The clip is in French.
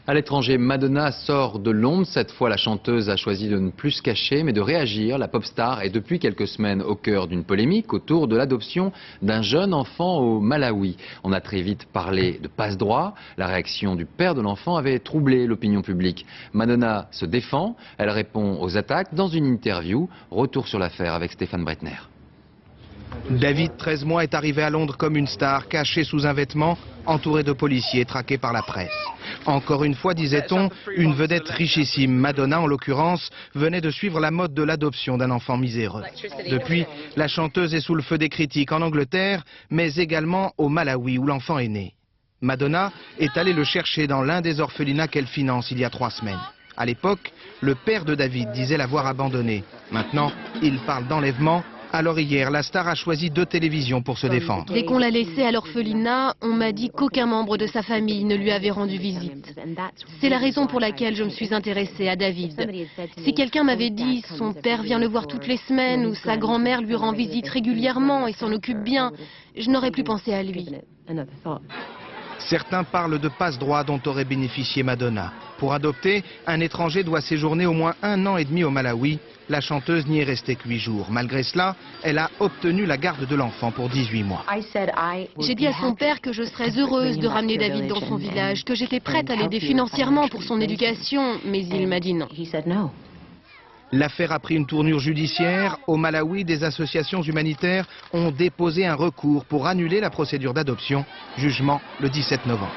À l'étranger, Madonna sort de l'ombre. Cette fois, la chanteuse a choisi de ne plus se cacher, mais de réagir. La pop star est depuis quelques semaines au cœur d'une polémique autour de l'adoption d'un jeune enfant au Malawi. On a très vite parlé de passe-droit. La réaction du père de l'enfant avait troublé l'opinion publique. Madonna se défend. Elle répond aux attaques dans une interview. Retour sur l'affaire avec Stéphane Bretner. David, 13 mois, est arrivé à Londres comme une star, caché sous un vêtement, entouré de policiers, traqué par la presse. Encore une fois, disait-on, une vedette richissime, Madonna en l'occurrence, venait de suivre la mode de l'adoption d'un enfant miséreux. Depuis, la chanteuse est sous le feu des critiques en Angleterre, mais également au Malawi où l'enfant est né. Madonna est allée le chercher dans l'un des orphelinats qu'elle finance il y a 3 semaines. À l'époque, le père de David disait l'avoir abandonné. Maintenant, il parle d'enlèvement. Alors hier, la star a choisi 2 télévisions pour se défendre. Dès qu'on l'a laissé à l'orphelinat, on m'a dit qu'aucun membre de sa famille ne lui avait rendu visite. C'est la raison pour laquelle je me suis intéressée à David. Si quelqu'un m'avait dit « son père vient le voir toutes les semaines » ou « sa grand-mère lui rend visite régulièrement et s'en occupe bien », je n'aurais plus pensé à lui. Certains parlent de passe-droit dont aurait bénéficié Madonna. Pour adopter, un étranger doit séjourner au moins 1 an et demi au Malawi. La chanteuse n'y est restée que 8 jours. Malgré cela, elle a obtenu la garde de l'enfant pour 18 mois. J'ai dit à son père que je serais heureuse de ramener David dans son village, que j'étais prête à l'aider financièrement pour son éducation, mais il m'a dit non. L'affaire a pris une tournure judiciaire. Au Malawi, des associations humanitaires ont déposé un recours pour annuler la procédure d'adoption. Jugement le 17 novembre.